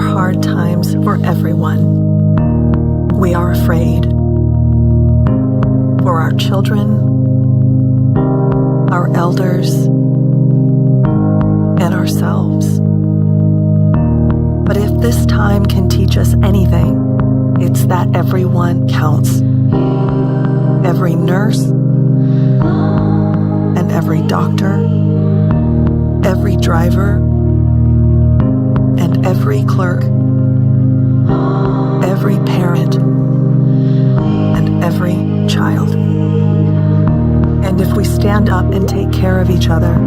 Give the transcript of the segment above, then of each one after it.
hard times for everyone. We are afraid for our children, our elders, and ourselves. But if this time can teach us anything, it's that everyone counts. Every nurse and every doctor, every driver and every clerk, every parent and every child. And if we stand up and take care of each other,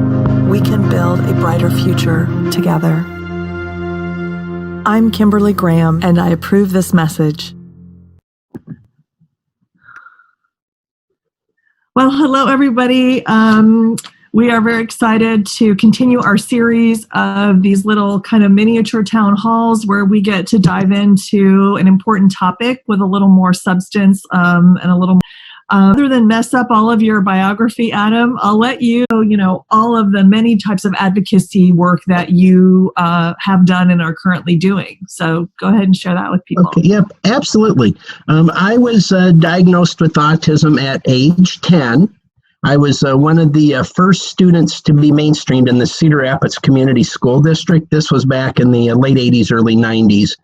we can build a brighter future together. I'm Kimberly Graham, and I approve this message. Well, hello, everybody. We are very excited to continue our series of these little kind of miniature town halls where we get to dive into an important topic with a little more substance and a little other than mess up all of your biography, Adam, I'll let you know, all of the many types of advocacy work that you have done and are currently doing. So go ahead and share that with people. Okay, yep, absolutely. I was diagnosed with autism at age 10. I was one of the first students to be mainstreamed in the Cedar Rapids Community School District. This was back in the late 80s, early 90s.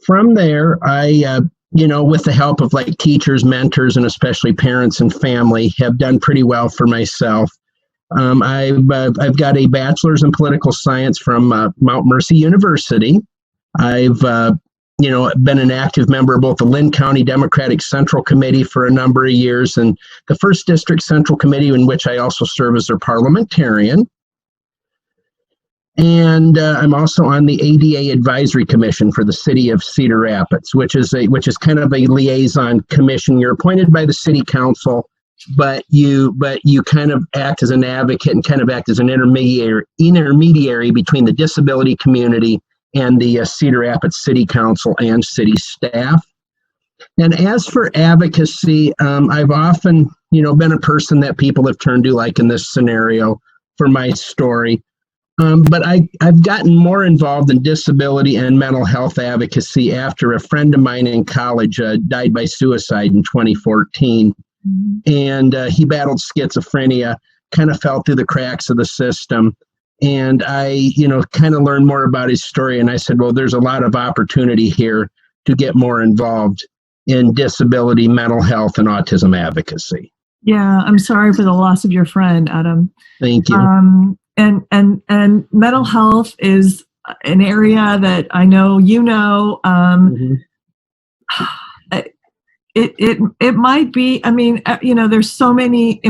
From there, I with the help of like teachers, mentors, and especially parents and family, have done pretty well for myself. I've got a bachelor's in political science from Mount Mercy University. I've been an active member of both the Lynn County Democratic Central Committee for a number of years and the First District Central Committee, in which I also serve as their parliamentarian. And I'm also on the ADA Advisory Commission for the City of Cedar Rapids, which is kind of a liaison commission. You're appointed by the City Council, but you kind of act as an advocate and kind of act as an intermediary between the disability community and the Cedar Rapids City Council and city staff. And as for advocacy, I've often been a person that people have turned to, like in this scenario, for my story. But I've gotten more involved in disability and mental health advocacy after a friend of mine in college died by suicide in 2014. And he battled schizophrenia, kind of fell through the cracks of the system. And I, kind of learned more about his story. And I said, well, there's a lot of opportunity here to get more involved in disability, mental health, and autism advocacy. Yeah, I'm sorry for the loss of your friend, Adam. Thank you. And mental health is an area that I know It might be, there's so many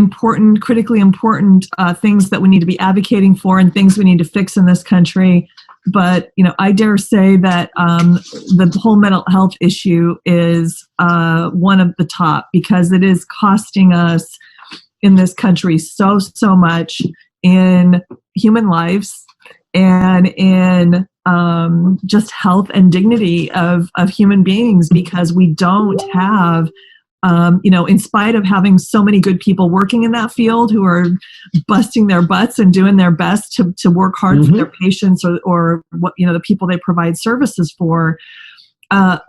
critically important things that we need to be advocating for and things we need to fix in this country. But, I dare say that the whole mental health issue is one of the top, because it is costing us in this country so much in human lives and in just health and dignity of human beings, because we don't have, in spite of having so many good people working in that field who are busting their butts and doing their best to work hard for their patients or what, the people they provide services for,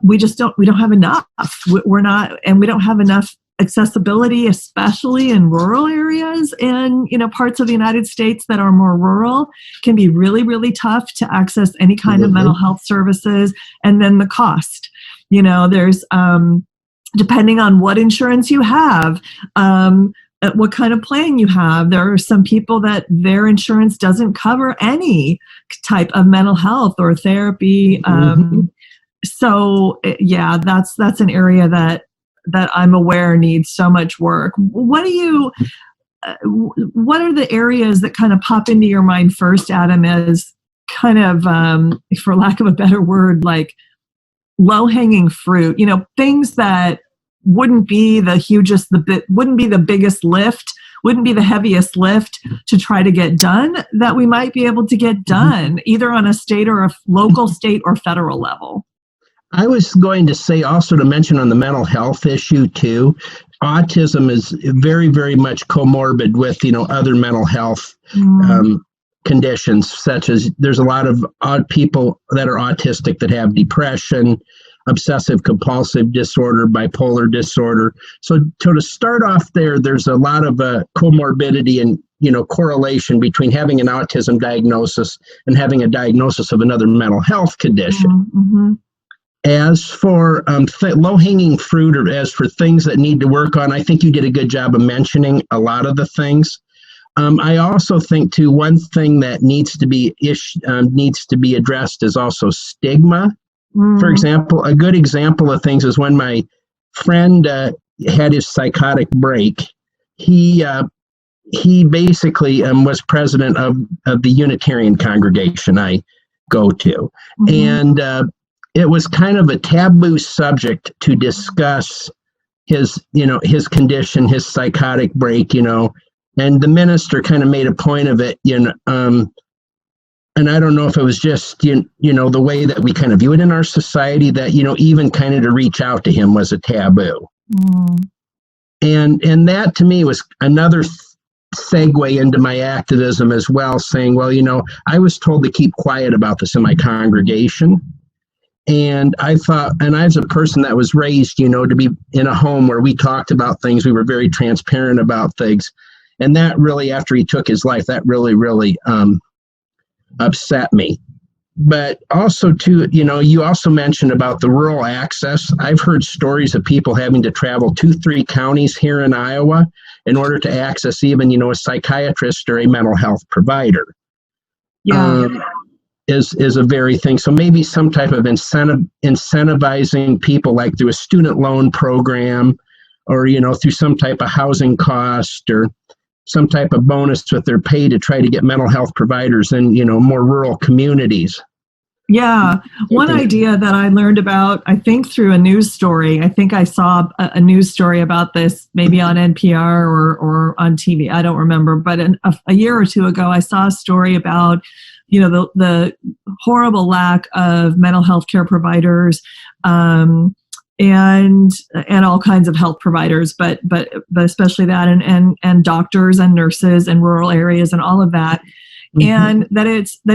we don't have enough. We don't have enough accessibility, especially in rural areas, and parts of the United States that are more rural can be really, really tough to access any kind of mental health services. And then the cost, there's depending on what insurance you have, what kind of plan you have. There are some people that their insurance doesn't cover any type of mental health or therapy. So yeah, that's an area that I'm aware needs so much work. What are the areas that kind of pop into your mind first, Adam, as kind of, for lack of a better word, like low-hanging fruit, things that wouldn't be wouldn't be the biggest lift, wouldn't be the heaviest lift to try to get done, that we might be able to get done either on a state or a local, state or federal level? I was going to say also to mention on the mental health issue too, autism is very, very much comorbid with, other mental health conditions, such as there's a lot of people that are autistic that have depression, obsessive compulsive disorder, bipolar disorder. So to start off there's a lot of comorbidity and correlation between having an autism diagnosis and having a diagnosis of another mental health condition. Mm-hmm. As for low-hanging fruit, or as for things that need to work on, I think you did a good job of mentioning a lot of the things. I also think too, one thing that needs to be addressed is also stigma. For example, a good example of things is when my friend had his psychotic break. He basically was president of the Unitarian congregation I go to, and it was kind of a taboo subject to discuss his condition, his psychotic break, and the minister kind of made a point of it, and I don't know if it was just, the way that we kind of view it in our society, that, even kind of to reach out to him was a taboo. And that to me was another segue into my activism as well, saying, well, I was told to keep quiet about this in my congregation. And I thought, and I was a person that was raised, to be in a home where we talked about things, we were very transparent about things. And that really, after he took his life, that really, really upset me. But also too, you also mentioned about the rural access. I've heard stories of people having to travel 2-3 counties here in Iowa in order to access even, a psychiatrist or a mental health provider. Is a very thing. So maybe some type of incentivizing people, like through a student loan program, or through some type of housing cost, or some type of bonus with their pay, to try to get mental health providers in, more rural communities. Yeah. One idea that I learned about, I think through a news story, I think I saw a news story about this, maybe on NPR or on TV. I don't remember. But a year or two ago, I saw a story about, the horrible lack of mental health care providers, and all kinds of health providers, but especially that, and doctors and nurses in rural areas and all of that. And that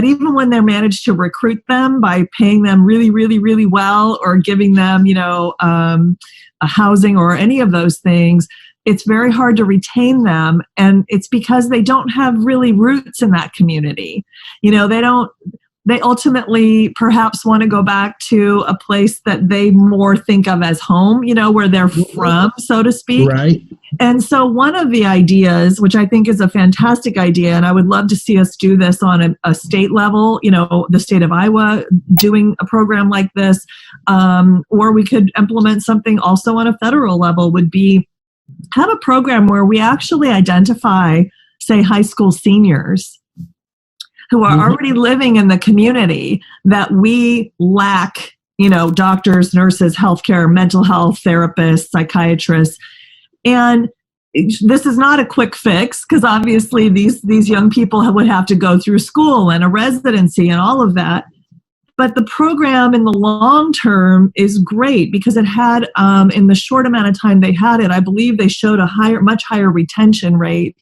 even when they're managed to recruit them by paying them really, really, really well, or giving them, a housing or any of those things, it's very hard to retain them. And it's because they don't have really roots in that community. They ultimately perhaps want to go back to a place that they more think of as home, where they're from, so to speak. Right. And so one of the ideas, which I think is a fantastic idea, and I would love to see us do this on a state level, the state of Iowa doing a program like this, or we could implement something also on a federal level, would be have a program where we actually identify, say, high school seniors who are already living in the community that we lack, doctors, nurses, healthcare, mental health therapists, psychiatrists. And this is not a quick fix, because obviously these young people would have to go through school and a residency and all of that. But the program in the long term is great, because it had, in the short amount of time they had it, I believe they showed a much higher retention rate,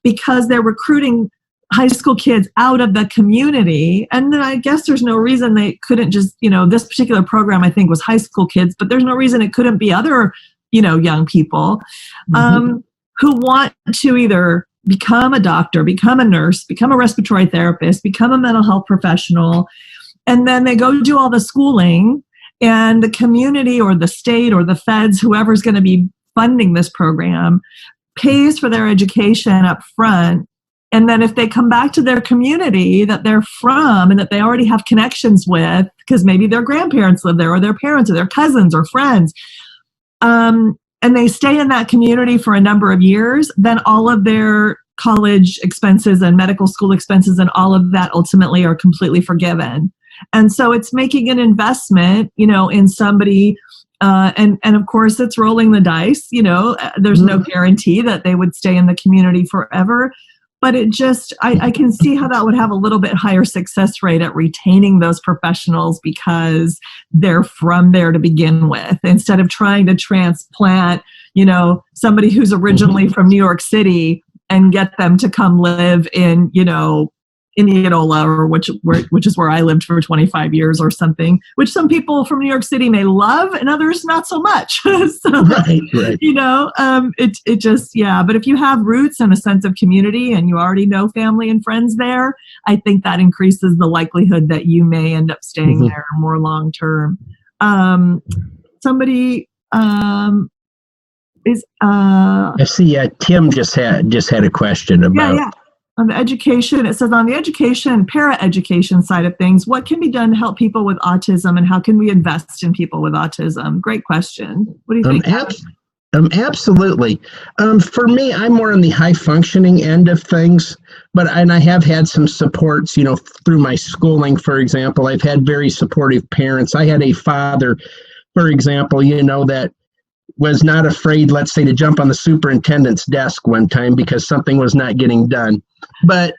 because they're recruiting high school kids out of the community. And then I guess there's no reason they couldn't just, this particular program I think was high school kids, but there's no reason it couldn't be other, young people who want to either become a doctor, become a nurse, become a respiratory therapist, become a mental health professional. And then they go do all the schooling, and the community or the state or the feds, whoever's going to be funding this program, pays for their education up front. And then if they come back to their community that they're from and that they already have connections with, because maybe their grandparents live there, or their parents or their cousins or friends, and they stay in that community for a number of years, then all of their college expenses and medical school expenses and all of that ultimately are completely forgiven. And so it's making an investment, in somebody, and of course it's rolling the dice, there's no guarantee that they would stay in the community forever. But it just, I can see how that would have a little bit higher success rate at retaining those professionals, because they're from there to begin with, instead of trying to transplant, somebody who's originally from New York City and get them to come live in, Indianola, or which is where I lived for 25 years or something, which some people from New York City may love and others not so much. So, right. It just, yeah. But if you have roots and a sense of community and you already know family and friends there, I think that increases the likelihood that you may end up staying there more long term. Somebody is I see. Tim just had a question about. Yeah. On the education, it says on the education, para-education side of things, what can be done to help people with autism, and how can we invest in people with autism? Great question. What do you think? Absolutely. For me, I'm more on the high functioning end of things, and I have had some supports, through my schooling, for example. I've had very supportive parents. I had a father, for example, that was not afraid, let's say, to jump on the superintendent's desk one time because something was not getting done. But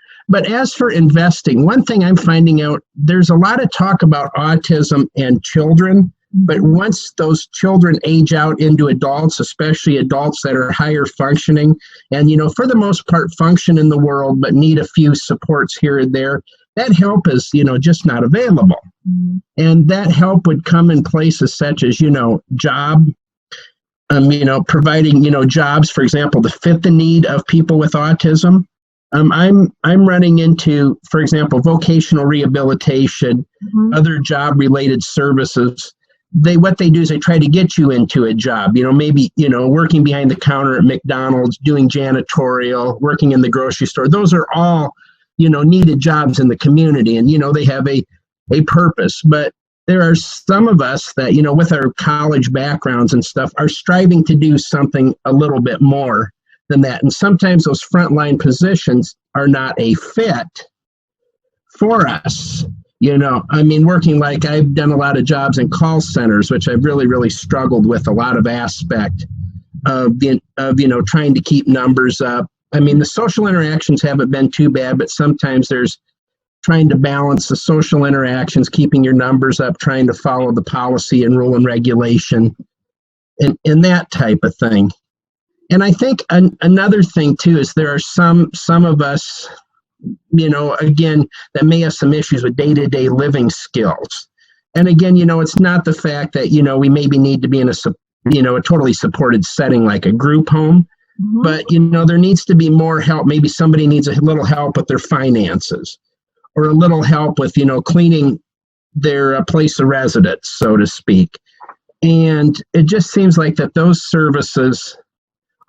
as for investing, one thing I'm finding out, there's a lot of talk about autism and children, but once those children age out into adults, especially adults that are higher functioning, and, for the most part function in the world, but need a few supports here and there, that help is, just not available. And that help would come in places such as, job, providing, jobs, for example, to fit the need of people with autism. I'm running into, for example, vocational rehabilitation, other job-related services. What they do is they try to get you into a job, maybe, working behind the counter at McDonald's, doing janitorial, working in the grocery store. Those are all, needed jobs in the community, and, they have a purpose. But there are some of us that, with our college backgrounds and stuff, are striving to do something a little bit more than that. And sometimes those frontline positions are not a fit for us. Working, like, I've done a lot of jobs in call centers, which I've really, really struggled with a lot of aspect of trying to keep numbers up. The social interactions haven't been too bad, but sometimes there's trying to balance the social interactions, keeping your numbers up, trying to follow the policy and rule and regulation, and that type of thing. And I think another thing too is there are some of us, again, that may have some issues with day-to-day living skills. And again, it's not the fact that, we maybe need to be in a totally supported setting like a group home, but, there needs to be more help. Maybe somebody needs a little help with their finances, or a little help with, cleaning their place of residence, so to speak. And it just seems like that those services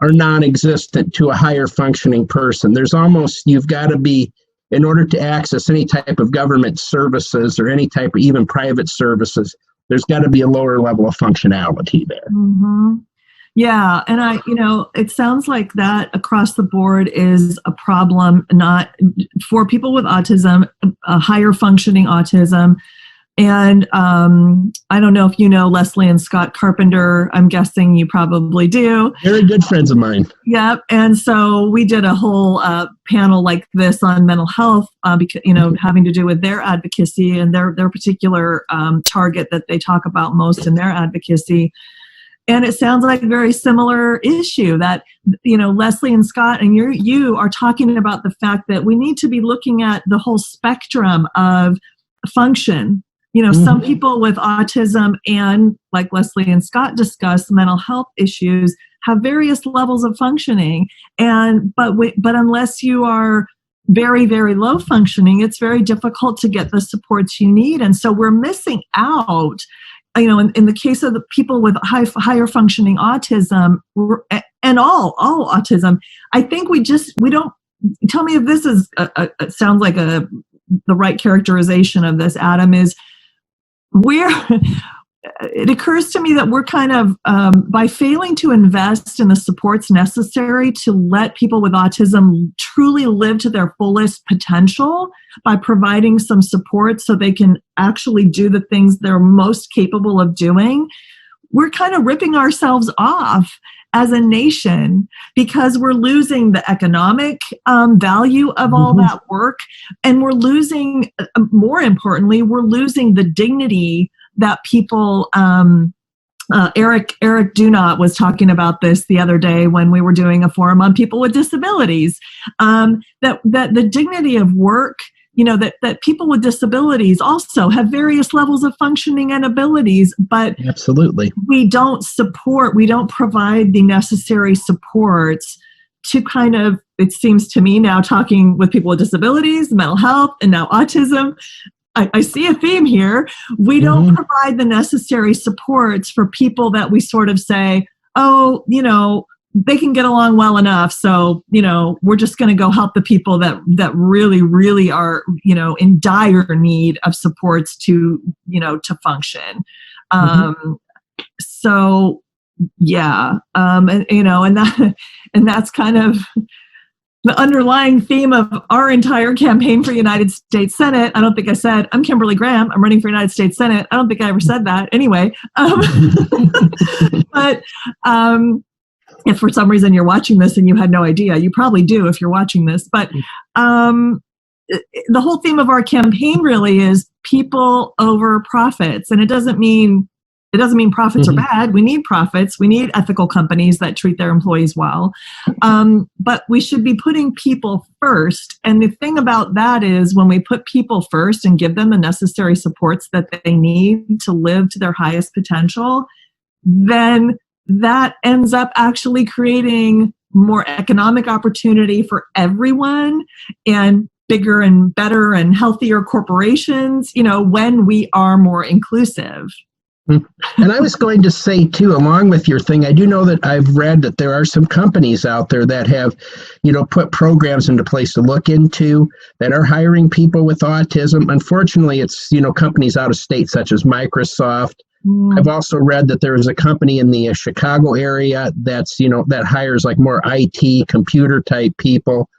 are non-existent to a higher functioning person. There's almost, you've got to be, in order to access any type of government services or any type of even private services, there's got to be a lower level of functionality there. Yeah. And it sounds like that across the board is a problem, not for people with autism, a higher functioning autism. And I don't know if you know Leslie and Scott Carpenter. I'm guessing you probably do. Very good friends of mine. Yep. And so we did a whole panel like this on mental health, because, having to do with their advocacy and their particular target that they talk about most in their advocacy. And it sounds like a very similar issue that, Leslie and Scott and you are talking about the fact that we need to be looking at the whole spectrum of function. Some people with autism and, like Leslie and Scott discussed, mental health issues have various levels of functioning. But unless you are very, very low functioning, it's very difficult to get the supports you need. And so we're missing out. In the case of the people with higher functioning autism and all autism, I think we don't, tell me if this is it sounds like the right characterization of this, Adam, is it occurs to me that we're kind of, by failing to invest in the supports necessary to let people with autism truly live to their fullest potential, by providing some support so they can actually do the things they're most capable of doing, we're kind of ripping ourselves off as a nation, because we're losing the economic value of all that work. And we're losing, more importantly, we're losing the dignity that people, Eric Dunat was talking about this the other day when we were doing a forum on people with disabilities, that the dignity of work that people with disabilities also have various levels of functioning and abilities, but absolutely, we don't provide the necessary supports to kind of, it seems to me now, talking with people with disabilities, mental health, and now autism, I see a theme here. We don't provide the necessary supports for people that we sort of say, oh, they can get along well enough. So, we're just going to go help the people that really, really are, in dire need of supports to function. So, yeah. And that's kind of the underlying theme of our entire campaign for United States Senate. I don't think I said, I'm Kimberly Graham, I'm running for United States Senate. I don't think I ever said that anyway. But if for some reason you're watching this and you had no idea, you probably do if you're watching this. But the whole theme of our campaign really is people over profits. And it doesn't mean profits are bad. We need profits. We need ethical companies that treat their employees well. But we should be putting people first. And the thing about that is when we put people first and give them the necessary supports that they need to live to their highest potential, then that ends up actually creating more economic opportunity for everyone and bigger and better and healthier corporations, when we are more inclusive. And I was going to say, too, along with your thing, I do know that I've read that there are some companies out there that have, put programs into place to look into that are hiring people with autism. Unfortunately, it's, companies out of state such as Microsoft. I've also read that there is a company in the Chicago area that's, that hires like more IT computer type people.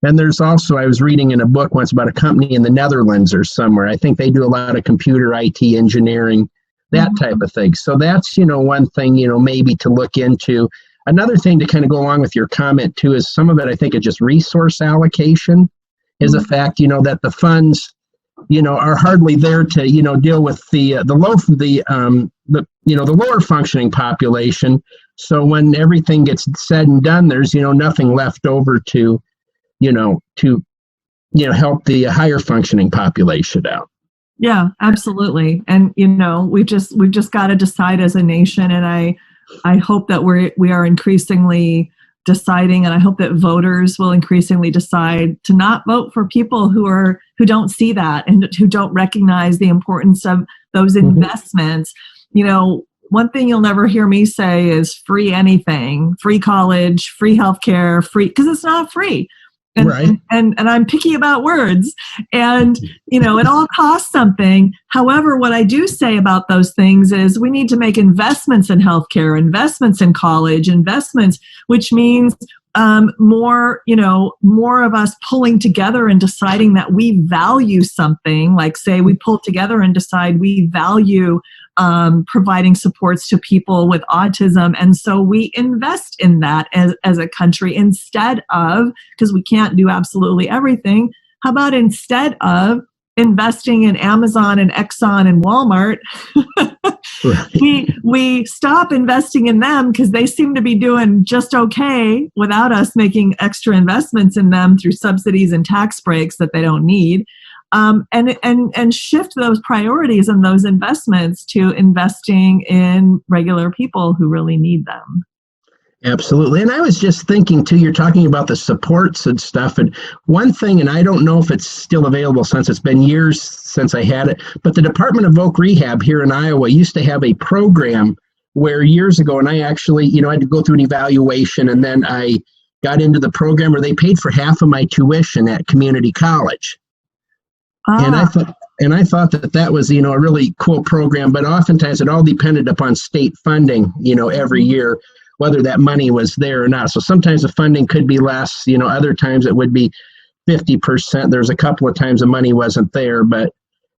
And there's also, I was reading in a book once about a company in the Netherlands or somewhere. I think they do a lot of computer IT engineering, that type of thing. So that's, one thing, maybe to look into. Another thing to kind of go along with your comment too is some of it, I think, is just resource allocation is the fact, that the funds, are hardly there to, deal with the lower functioning population. So when everything gets said and done, there's, nothing left over to help the higher functioning population out. Yeah, absolutely. And, we've just got to decide as a nation. And I hope that we are increasingly deciding, and I hope that voters will increasingly decide to not vote for people who don't see that and who don't recognize the importance of those investments. One thing you'll never hear me say is free anything, free college, free healthcare, free, because it's not free. And, right. and I'm picky about words, and it all costs something. However, what I do say about those things is we need to make investments in healthcare, investments in college, investments, which means more of us pulling together and deciding that we value something. Like, say, we pull together and decide we value providing supports to people with autism. And so we invest in that as a country instead of, because we can't do absolutely everything, how about instead of investing in Amazon and Exxon and Walmart, we stop investing in them because they seem to be doing just okay without us making extra investments in them through subsidies and tax breaks that they don't need. And shift those priorities and those investments to investing in regular people who really need them. Absolutely. And I was just thinking, too, you're talking about the supports and stuff. And one thing, and I don't know if it's still available since it's been years since I had it, but the Department of Voc Rehab here in Iowa used to have a program where years ago, and I actually, I had to go through an evaluation, and then I got into the program where they paid for half of my tuition at community college. And I thought that was, a really cool program, but oftentimes it all depended upon state funding, every year, whether that money was there or not. So sometimes the funding could be less, other times it would be 50%. There's a couple of times the money wasn't there, but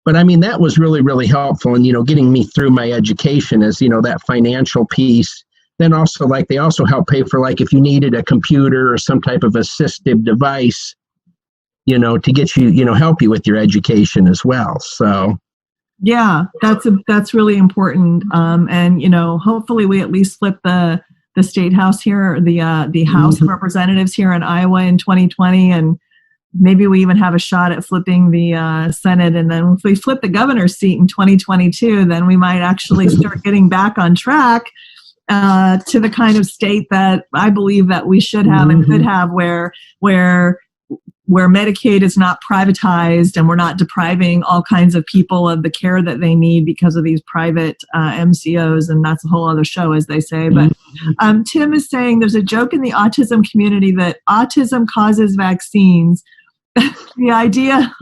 I mean, that was really, really helpful in, getting me through my education as, that financial piece. Then also, like, they also help pay for, like, if you needed a computer or some type of assistive device, to get you, help you with your education as well. So, yeah, that's really important. And, hopefully we at least flip the state house here, the House of Representatives here in Iowa in 2020. And, maybe we even have a shot at flipping the Senate. And then if we flip the governor's seat in 2022, then we might actually start getting back on track to the kind of state that I believe that we should have and could have, where Medicaid is not privatized and we're not depriving all kinds of people of the care that they need because of these private MCOs. And that's a whole other show, as they say. But Tim is saying there's a joke in the autism community that autism causes vaccines. The idea,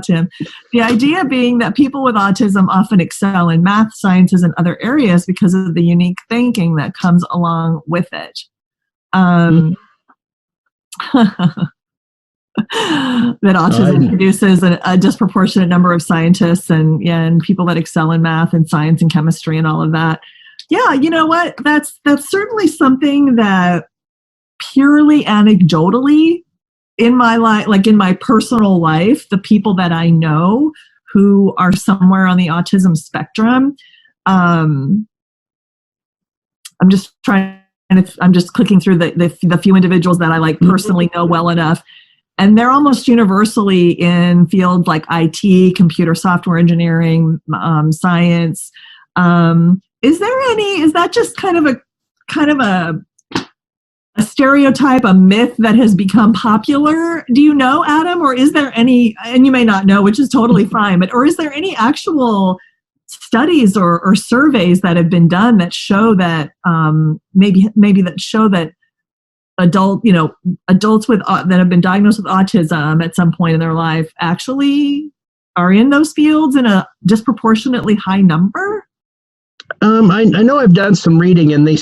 Tim, the idea being that people with autism often excel in math, sciences, and other areas because of the unique thinking that comes along with it. That autism produces a disproportionate number of scientists and people that excel in math and science and chemistry and all of that. Yeah, you know what? That's certainly something that purely anecdotally in my life, like in my personal life, the people that I know who are somewhere on the autism spectrum, I'm just clicking through the few individuals that I like personally know well enough. And they're almost universally in fields like IT, computer software engineering, science. Is that just kind of a stereotype, a myth that has become popular? Do you know, Adam, or is there any, and you may not know, which is totally fine, or is there any actual studies or surveys that have been done that show that maybe that show that adults that have been diagnosed with autism at some point in their life actually are in those fields in a disproportionately high number? I know I've done some reading, and they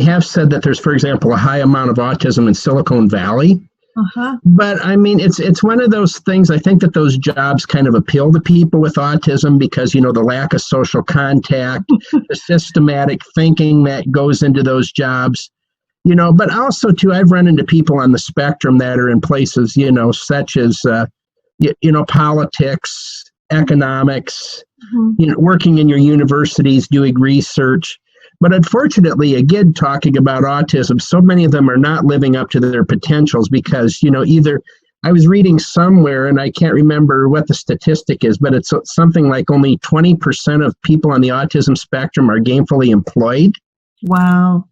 have said that there's, for example, a high amount of autism in Silicon Valley. But I mean, it's one of those things. I think that those jobs kind of appeal to people with autism because, the lack of social contact, the systematic thinking that goes into those jobs, but also too, I've run into people on the spectrum that are in places, such as, politics, economics, working in your universities, doing research. But unfortunately, again, talking about autism, so many of them are not living up to their potentials because, either I was reading somewhere, and I can't remember what the statistic is, but it's something like only 20% of people on the autism spectrum are gainfully employed. Wow.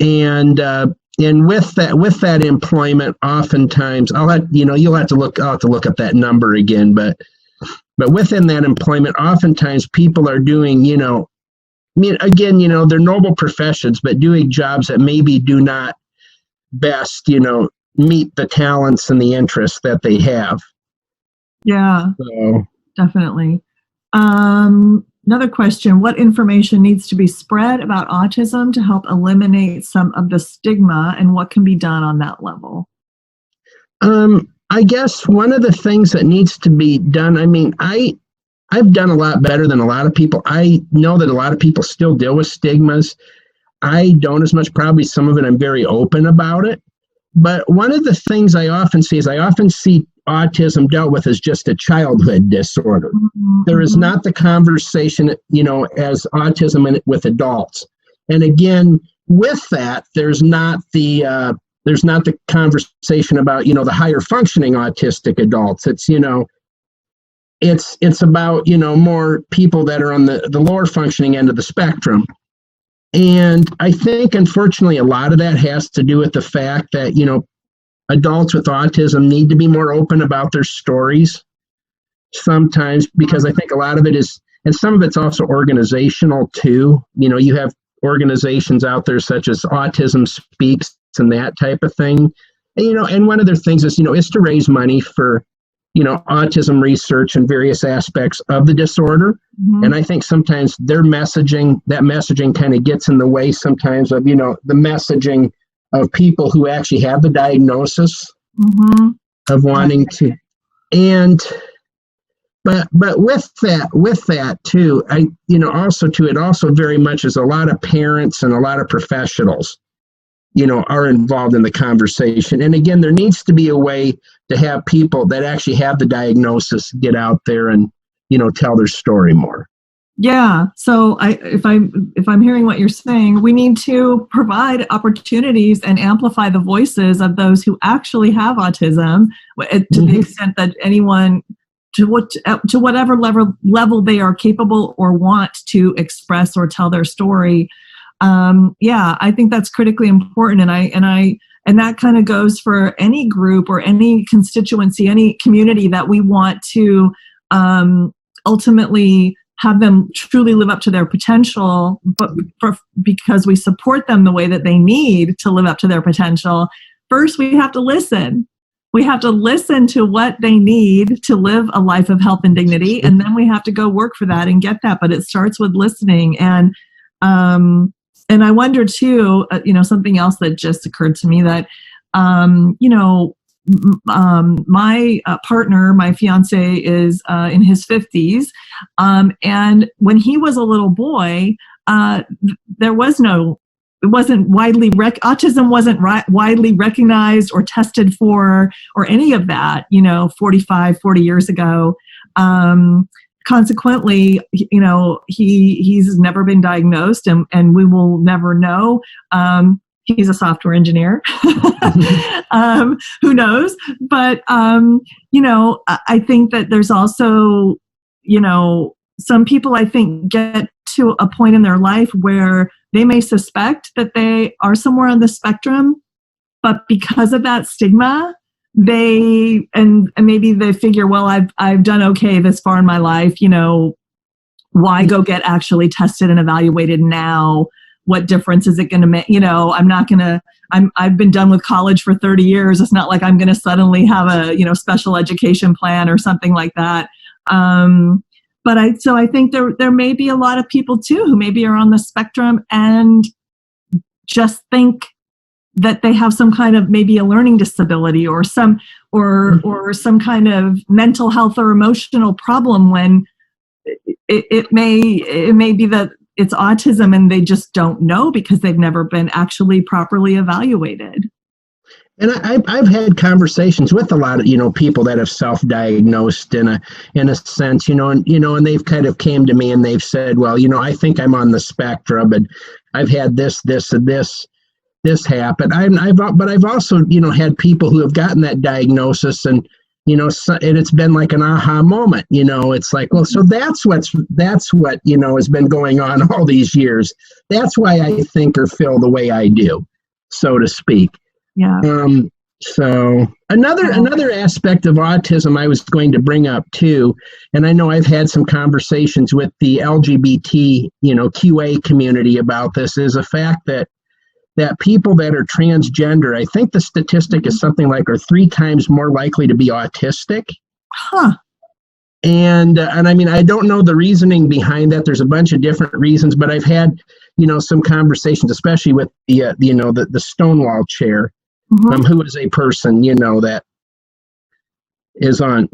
And with that employment, oftentimes I'll have to look up that number again, but within that employment, oftentimes people are doing, they're noble professions, but doing jobs that maybe do not best, meet the talents and the interests that they have. Yeah, so. Definitely. Another question, what information needs to be spread about autism to help eliminate some of the stigma, and what can be done on that level? I guess one of the things that needs to be done, I've done a lot better than a lot of people. I know that a lot of people still deal with stigmas. I don't as much, probably some of it I'm very open about it. But one of the things I often see is autism dealt with as just a childhood disorder. There is not the conversation, as autism with adults. And again, with that, there's not the conversation about, the higher functioning autistic adults. It's about, more people that are on the lower functioning end of the spectrum. And I think, unfortunately, a lot of that has to do with the fact that, adults with autism need to be more open about their stories sometimes, because I think a lot of it is, and some of it's also organizational too. You have organizations out there such as Autism Speaks and that type of thing. And one of their things is to raise money for, autism research and various aspects of the disorder. And I think sometimes that messaging kind of gets in the way sometimes of, the messaging of people who actually have the diagnosis of wanting to. And, but with that too, it also very much is a lot of parents and a lot of professionals, are involved in the conversation. And again, there needs to be a way to have people that actually have the diagnosis get out there and, tell their story more. Yeah. So if I'm hearing what you're saying, we need to provide opportunities and amplify the voices of those who actually have autism, to the extent that anyone, to whatever level they are capable or want to express or tell their story. Yeah, I think that's critically important, and that kind of goes for any group or any constituency, any community that we want to ultimately have them truly live up to their potential, but because we support them the way that they need to live up to their potential. First, we have to listen. We have to listen to what they need to live a life of health and dignity, and then we have to go work for that and get that. But it starts with listening. And I wonder too, something else that just occurred to me, that my partner, my fiance, is in his 50s, and when he was a little boy, it wasn't autism wasn't widely recognized or tested for, or any of that, 40 years ago. Consequently, he's never been diagnosed, and we will never know. He's a software engineer. Who knows? But, I think that there's also, some people, I think, get to a point in their life where they may suspect that they are somewhere on the spectrum, but because of that stigma, and maybe they figure, well, I've done okay this far in my life, why go get actually tested and evaluated now? What difference is it going to make? I've been done with college for 30 years. It's not like I'm going to suddenly have a, special education plan or something like that. So I think there may be a lot of people too, who maybe are on the spectrum and just think that they have some kind of, maybe a learning disability or some kind of mental health or emotional problem, when it may be that it's autism and they just don't know because they've never been actually properly evaluated. And I've had conversations with a lot of people that have self-diagnosed in a sense, and they've kind of came to me and they've said, well, I think I'm on the spectrum, and I've had this and this happen. But I've also had people who have gotten that diagnosis, and and it's been like an aha moment. It's like, well, so that's what has been going on all these years. That's why I think or feel the way I do, so to speak. Yeah. So another aspect of autism I was going to bring up too, and I know I've had some conversations with the LGBT, QA community about this, is the fact that people that are transgender, I think the statistic is something like, are 3 times more likely to be autistic. Huh. And I mean, I don't know the reasoning behind that. There's a bunch of different reasons, but I've had, some conversations, especially with the Stonewall chair, who is a person, that is on,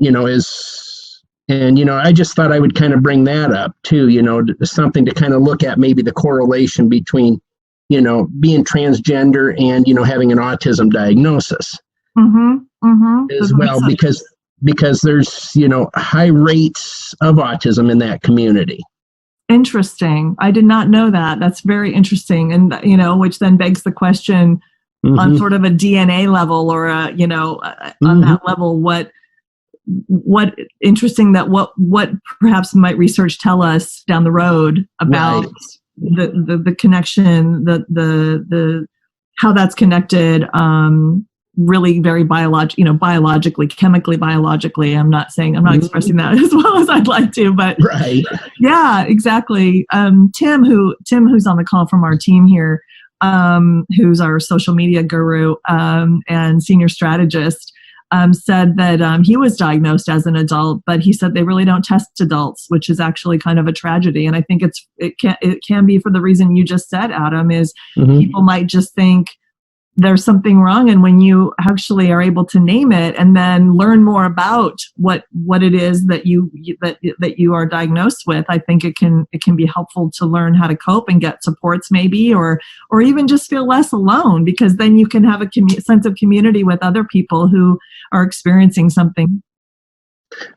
I just thought I would kind of bring that up too, something to kind of look at, maybe the correlation between, being transgender and, having an autism diagnosis as well, because there's, high rates of autism in that community. Interesting. I did not know that. That's very interesting. And, which then begs the question on sort of a DNA level, or on that level, what interesting, that what perhaps might research tell us down the road about the connection, the how that's connected, really very biologically, chemically, biologically. I'm not expressing that as well as I'd like to, but right. Yeah, exactly. Tim, who's on the call from our team here, who's our social media guru, and senior strategist, said that he was diagnosed as an adult, but he said they really don't test adults, which is actually kind of a tragedy. And I think it can be for the reason you just said, Adam, is people might just think there's something wrong, and when you actually are able to name it and then learn more about what it is that you are diagnosed with, I think it can be helpful to learn how to cope and get supports, maybe, or even just feel less alone, because then you can have a sense of community with other people who are experiencing something.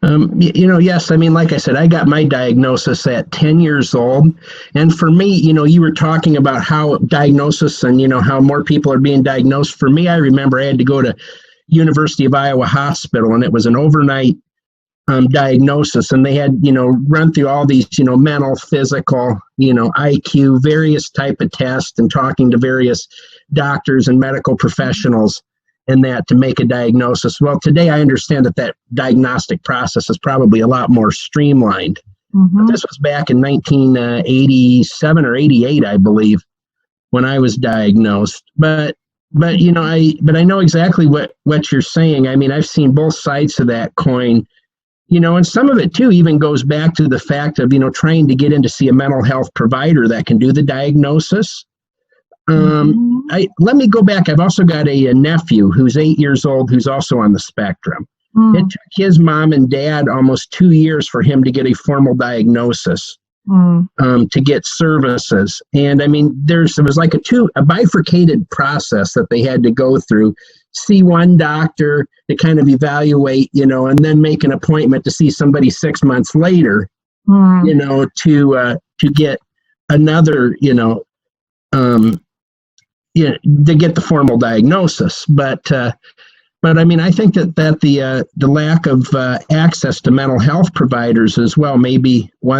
Yes. I mean, like I said, I got my diagnosis at 10 years old. And for me, you were talking about how diagnosis and, how more people are being diagnosed. For me, I remember I had to go to University of Iowa Hospital, and it was an overnight diagnosis. And they had, run through all these, mental, physical, IQ, various type of tests, and talking to various doctors and medical professionals and that to make a diagnosis. Well, today I understand that diagnostic process is probably a lot more streamlined. But this was back in 1987 or 88, I believe, when I was diagnosed. But I know exactly what you're saying. I mean, I've seen both sides of that coin. And some of it too even goes back to the fact of, trying to get in to see a mental health provider that can do the diagnosis. Let me go back. I've also got a nephew who's 8 years old, who's also on the spectrum. It took his mom and dad almost 2 years for him to get a formal diagnosis, to get services. And I mean, it was like a bifurcated process that they had to go through. See one doctor to kind of evaluate, and then make an appointment to see somebody 6 months later, to get another, to get the formal diagnosis. But I mean, I think that the lack of access to mental health providers as well may be one